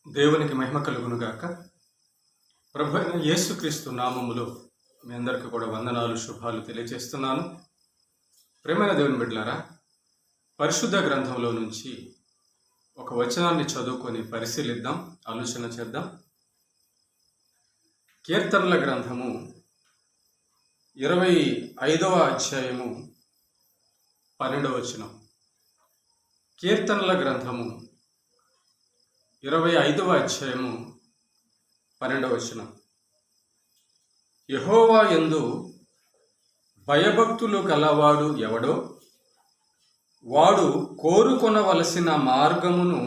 దేవునికి మహిమ కలుగును గాక. ప్రభు అయిన యేసుక్రీస్తు నామములో మీ అందరికీ కూడా వందనాలు, శుభాలు తెలియజేస్తున్నాను. ప్రేమైన దేవుని బిడ్డలారా, పరిశుద్ధ గ్రంథంలో నుంచి ఒక వచనాన్ని చదువుకొని పరిశీలిద్దాం, ఆలోచన చేద్దాం. కీర్తనల గ్రంథము 25వ అధ్యాయము 12వ వచనం. కీర్తనల గ్రంథము 25వ అధ్యాయము 12వ వచనం. యెహోవా యందు భయభక్తులు గలవాడు ఎవడో వాడు కోరుకొనవలసిన మార్గమును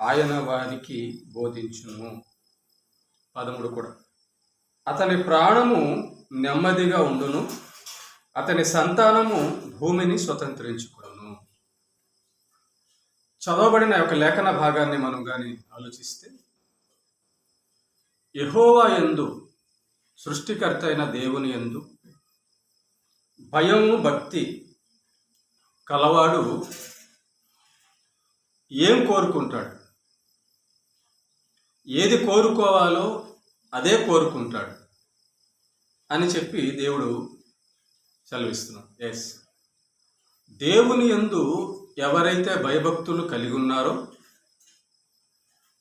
ఆయన వారికి బోధించును. 13 కూడా. అతని ప్రాణము నెమ్మదిగా ఉండును, అతని సంతానము భూమిని స్వతంత్రించుకొనును. చదవబడిన యొక్క లేఖన భాగాన్ని మనం కానీ ఆలోచిస్తే, యెహోవా యందు, సృష్టికర్త అయిన దేవుని యందు భయము భక్తి కలవాడు ఏం కోరుకుంటాడు? ఏది కోరుకోవాలో అదే కోరుకుంటాడు అని చెప్పి దేవుడు సెలవిస్తున్నాడు. ఎస్, దేవుని యందు ఎవరైతే భయభక్తులు కలిగి ఉన్నారో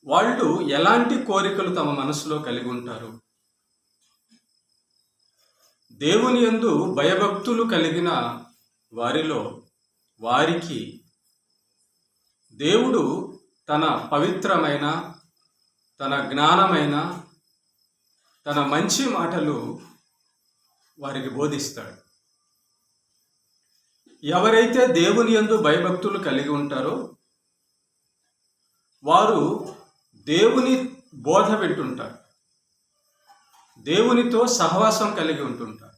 వాళ్ళు ఎలాంటి కోరికలు తమ మనసులో కలిగి ఉంటారు? దేవుని యందు భయభక్తులు కలిగిన వారికి దేవుడు తన పవిత్రమైన, తన జ్ఞానమైన, తన మంచి మాటలు వారికి బోధిస్తాడు. ఎవరైతే దేవుని యందు భయభక్తులు కలిగి ఉంటారో వారు దేవుని బోధ వింటుంటారు, దేవునితో సహవాసం కలిగి ఉంటుంటారు,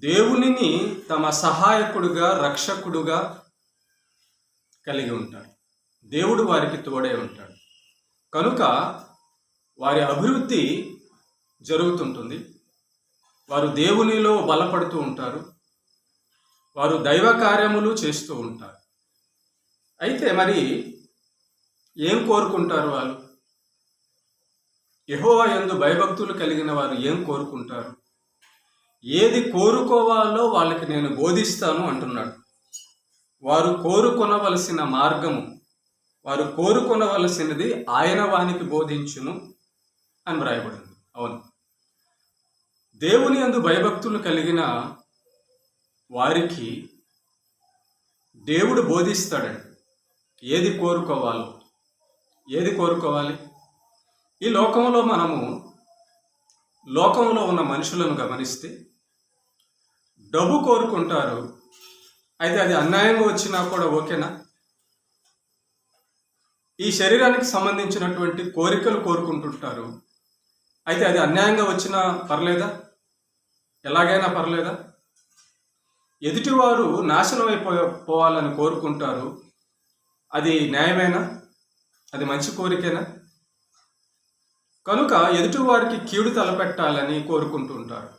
దేవునిని తమ సహాయకుడుగా, రక్షకుడుగా కలిగి ఉంటారు. దేవుడు వారికి తోడే ఉంటాడు. కనుక వారి అభివృద్ధి జరుగుతుంటుంది. వారు దేవునిలో బలపడుతూ ఉంటారు, వారు దైవ కార్యములు చేస్తూ ఉంటారు. అయితే మరి ఏం కోరుకుంటారు వాళ్ళు? యెహోవా యందు భయభక్తులు కలిగిన వారు ఏం కోరుకుంటారు? ఏది కోరుకోవాలో వాళ్ళకి నేను బోధిస్తాను అంటున్నాడు. వారు కోరుకొనవలసిన మార్గము, వారు కోరుకొనవలసినది ఆయన వానికి బోధించును అని వ్రాయబడింది. అవును, దేవుని యందు భయభక్తులు కలిగిన వారికి దేవుడు బోధిస్తాడండి ఏది కోరుకోవాలో. ఏది కోరుకోవాలి? ఈ లోకంలో లోకంలో ఉన్న మనుషులను గమనిస్తే డబ్బు కోరుకుంటారు. అయితే అది అన్యాయంగా వచ్చినా కూడా ఓకేనా? ఈ శరీరానికి సంబంధించినటువంటి కోరికలు కోరుకుంటుంటారు. అయితే అది అన్యాయంగా వచ్చినా పర్లేదా? ఎలాగైనా పర్లేదా? ఎదుటివారు నాశనం అయిపోవాలని కోరుకుంటారు. అది న్యాయమేనా? అది మంచి కోరికేనా? కనుక ఎదుటివారికి కీడు తలపెట్టాలని కోరుకుంటూ ఉంటారు.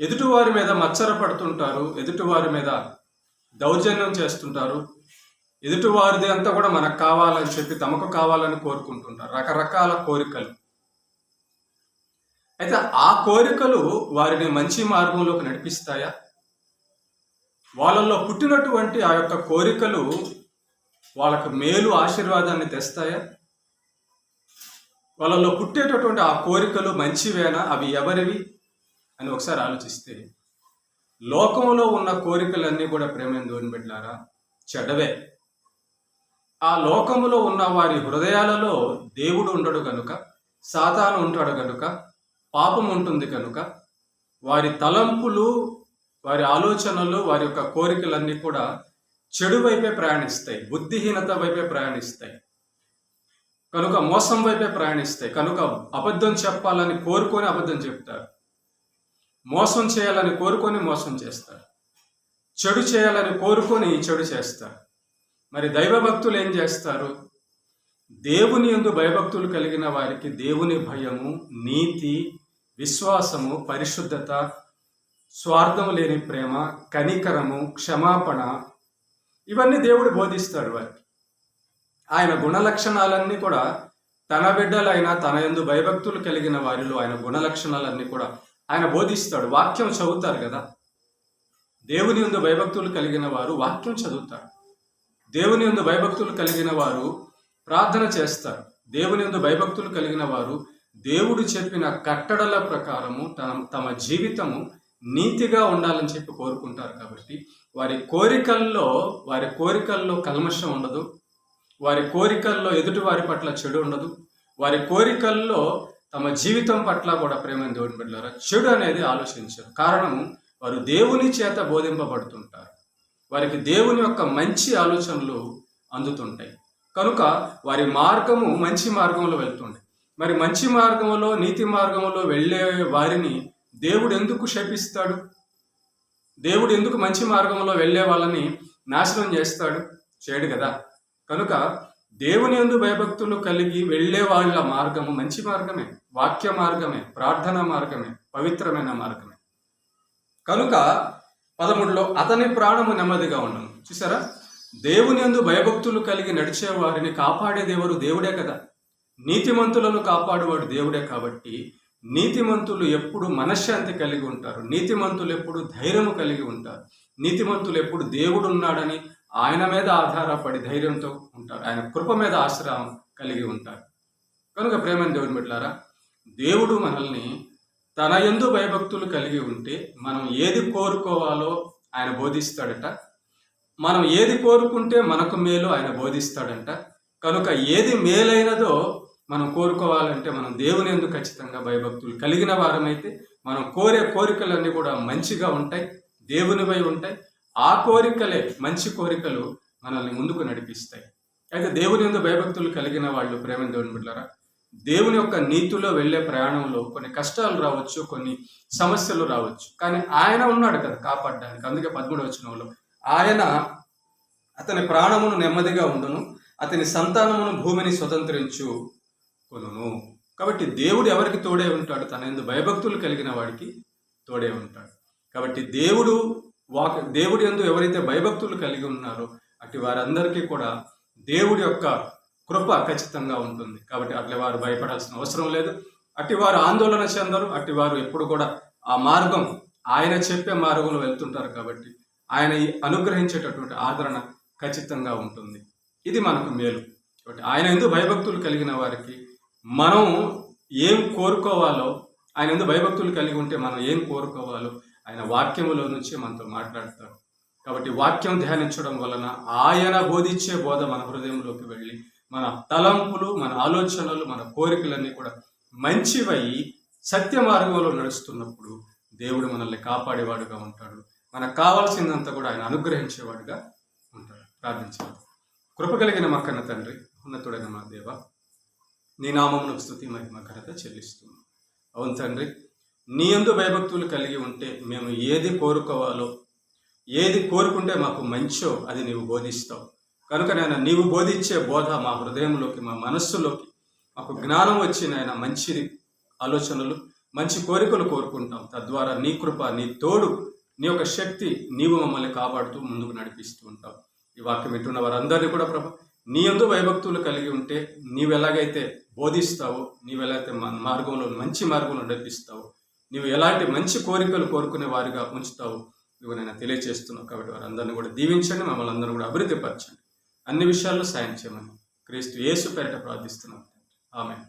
ఎదుటివారి మీద మచ్చరపడుతుంటారు, ఎదుటివారి మీద దౌర్జన్యం చేస్తుంటారు. ఎదుటివారిది అంతా కూడా మనకు కావాలని చెప్పి తమకు కావాలని కోరుకుంటుంటారు. రకరకాల కోరికలు. అయితే ఆ కోరికలు వారిని మంచి మార్గంలోకి నడిపిస్తాయా? వాళ్ళల్లో పుట్టినటువంటి ఆ యొక్క కోరికలు వాళ్ళకు మేలు, ఆశీర్వాదాన్ని తెస్తాయా? వాళ్ళల్లో పుట్టేటటువంటి ఆ కోరికలు మంచివేనా? అవి ఎవరివి అని ఒకసారి ఆలోచిస్తే, లోకంలో ఉన్న కోరికలన్నీ కూడా ప్రేమైన దేవుని బిడ్డలారా చెడ్డవే. ఆ లోకములో ఉన్న వారి హృదయాలలో దేవుడు ఉండడు కనుక, సాతాను ఉంటాడు కనుక, పాపం ఉంటుంది కనుక, వారి తలంపులు, వారి ఆలోచనలు, వారి యొక్క కోరికలన్నీ కూడా చెడు వైపే ప్రయాణిస్తాయి, బుద్ధిహీనత వైపే ప్రయాణిస్తాయి, కనుక మోసం వైపే ప్రయాణిస్తాయి. కనుక అబద్ధం చెప్పాలని కోరుకొని అబద్ధం చెప్తారు, మోసం చేయాలని కోరుకొని మోసం చేస్తారు, చెడు చేయాలని కోరుకొని చెడు చేస్తారు. మరి దైవభక్తులు ఏం చేస్తారు? దేవుని యందు భయభక్తులు కలిగిన వారికి దేవుని భయము, నీతి, విశ్వాసము, పరిశుద్ధత, స్వార్థము లేని ప్రేమ, కనికరము, క్షమాపణ, ఇవన్నీ దేవుడు బోధిస్తాడు వారికి. ఆయన గుణలక్షణాలన్నీ కూడా తన బిడ్డలైన తన యందు భయభక్తులు కలిగిన వారిలో ఆయన గుణలక్షణాలన్నీ కూడా ఆయన బోధిస్తాడు. వాక్యం చదువుతారు కదా, దేవుని యందు భయభక్తులు కలిగిన వారు వాక్యం చదువుతారు. దేవుని యందు భయభక్తులు కలిగిన వారు ప్రార్థన చేస్తారు. దేవుని యందు భయభక్తులు కలిగిన వారు దేవుడు చెప్పిన కట్టడల ప్రకారము తమ జీవితము నీతిగా ఉండాలని చెప్పి కోరుకుంటారు. కాబట్టి వారి కోరికల్లో కల్మషం ఉండదు. వారి కోరికల్లో ఎదుటి వారి పట్ల చెడు ఉండదు. వారి కోరికల్లో తమ జీవితం పట్ల కూడా ప్రేమని దేవుని బిడ్డలారా చెడు అనేది ఆలోచించారు. కారణము వారు దేవుని చేత బోధింపబడుతుంటారు. వారికి దేవుని యొక్క మంచి ఆలోచనలు అందుతుంటాయి. కనుక వారి మార్గము మంచి మార్గంలో వెళ్తుంది. మరి మంచి మార్గంలో నీతి మార్గంలో వెళ్ళే వారిని దేవుడు ఎందుకు శపిస్తాడు? దేవుడు ఎందుకు మంచి మార్గంలో వెళ్ళే వాళ్ళని నాశనం చేస్తాడు? చేయడు కదా. కనుక దేవుని యందు భయభక్తులు కలిగి వెళ్ళే వాళ్ళ మార్గము మంచి మార్గమే, వాక్య మార్గమే, ప్రార్థనా మార్గమే, పవిత్రమైన మార్గమే. కనుక 13లో అతని ప్రాణము నెమ్మదిగా ఉండను. చూసారా, దేవుని యందు భయభక్తులు కలిగి నడిచే వారిని కాపాడేది ఎవరు? దేవుడే కదా. నీతిమంతులను కాపాడువాడు దేవుడే. కాబట్టి నీతిమంతులు ఎప్పుడు మనశ్శాంతి కలిగి ఉంటారు. నీతిమంతులు ఎప్పుడు ధైర్యము కలిగి ఉంటారు. నీతిమంతులు ఎప్పుడు దేవుడు ఉన్నాడని ఆయన మీద ఆధారపడి ధైర్యంతో ఉంటారు. ఆయన కృప మీద ఆశ్రయం కలిగి ఉంటారు. కనుక ప్రేమని దేవుని బిడ్డలారా, దేవుడు మనల్ని తన యందు భయభక్తులు కలిగి ఉంటే మనం ఏది కోరుకోవాలో ఆయన బోధిస్తాడట. మనం ఏది కోరుకుంటే మనకు మేలు ఆయన బోధిస్తాడంట. కనుక ఏది మేలైనదో మనం కోరుకోవాలంటే మనం దేవుని యందు ఖచ్చితంగా భయభక్తులు కలిగిన వారమైతే మనం కోరే కోరికలన్నీ కూడా మంచిగా ఉంటాయి, దేవునిపై ఉంటాయి. ఆ కోరికలే, మంచి కోరికలు మనల్ని ముందుకు నడిపిస్తాయి. అయితే దేవుని యందు భయభక్తులు కలిగిన వాళ్ళు ప్రేమని దేవుని బిడ్డలారా, దేవుని యొక్క నీతిలో వెళ్ళే ప్రయాణంలో కొన్ని కష్టాలు రావచ్చు, కొన్ని సమస్యలు రావచ్చు. కానీ ఆయన ఉన్నాడు కదా కాపాడడానికి. అందుకే 13వ వచనంలో అతని ప్రాణమును నెమ్మదిగా ఉండును, అతని సంతానమును భూమిని స్వతంత్రించు కొనును. కాబట్టి దేవుడు ఎవరికి తోడే ఉంటాడు? తన యందు భయభక్తులు కలిగిన వాడికి తోడే ఉంటాడు. కాబట్టి దేవుడి యందు ఎవరైతే భయభక్తులు కలిగి ఉన్నారో అటు వారందరికీ కూడా దేవుడి యొక్క కృప ఖచ్చితంగా ఉంటుంది. కాబట్టి అట్లా వారు భయపడాల్సిన అవసరం లేదు. అటివారు ఆందోళన చెందరు. అటివారు ఎప్పుడు కూడా ఆ మార్గం, ఆయన చెప్పే మార్గంలో వెళ్తుంటారు. కాబట్టి ఆయన అనుగ్రహించేటటువంటి ఆదరణ ఖచ్చితంగా ఉంటుంది. ఇది మనకు మేలు. కాబట్టి ఆయన యందు భయభక్తులు కలిగిన వారికి మనం ఏం కోరుకోవాలో, ఆయన యందు భయభక్తులు కలిగి ఉంటే మనం ఏం కోరుకోవాలో ఆయన వాక్యములో నుంచి మనతో మాట్లాడతాడు. కాబట్టి వాక్యం ధ్యానించడం వలన ఆయన బోధించే బోధ మన హృదయంలోకి వెళ్ళి మన తలంపులు, మన ఆలోచనలు, మన కోరికలన్నీ కూడా మంచివై సత్య మార్గంలో నడుస్తున్నప్పుడు దేవుడు మనల్ని కాపాడేవాడుగా ఉంటాడు. మనకు కావాల్సిందంతా కూడా ఆయన అనుగ్రహించేవాడుగా ఉంటాడు. ప్రార్థించాలి. కృప కలిగిన మా కన్న తండ్రి, ఉన్నతుడైన మా దేవ, నీ నామమునకు స్తుతి మహిమ ఘనత చెల్లిస్తున్నాం. అవును తండ్రి, నీ యందు భయభక్తులు కలిగి ఉంటే మేము ఏది కోరుకోవాలో, ఏది కోరుకుంటే మాకు మంచో అది నీవు బోధిస్తావు. కనుక నాయన నీవు బోధించే బోధ మా హృదయంలోకి, మా మనస్సులోకి మాకు జ్ఞానం వచ్చి నాయన మంచి ఆలోచనలు, మంచి కోరికలు కోరుకుంటాం. తద్వారా నీ కృప, నీ తోడు, నీ యొక్క శక్తి, నీవు మమ్మల్ని కాపాడుతూ ముందుకు నడిపిస్తూ ఉంటావు. ఈ వాక్యం వింటున్న వారందరినీ కూడా ప్రభు నీ యందు భయభక్తులు కలిగి ఉంటే నీవు ఎలాగైతే బోధిస్తావో, నీవు ఎలాగైతే మార్గంలో మంచి మార్గంలో నడిపిస్తావో, నీవు ఎలాంటి మంచి కోరికలు కోరుకునే వారిగా ఉంచుతావు నువ్వు నేను తెలియజేస్తున్నావు. కాబట్టి వారందరినీ కూడా దీవించండి, మమ్మల్ని అందరూ కూడా అభివృద్ధిపరచండి. అన్ని విషయాల్లో సాయం చేయమని క్రీస్తు యేసు పేరిట ప్రార్థిస్తున్నాం. ఆమేన్.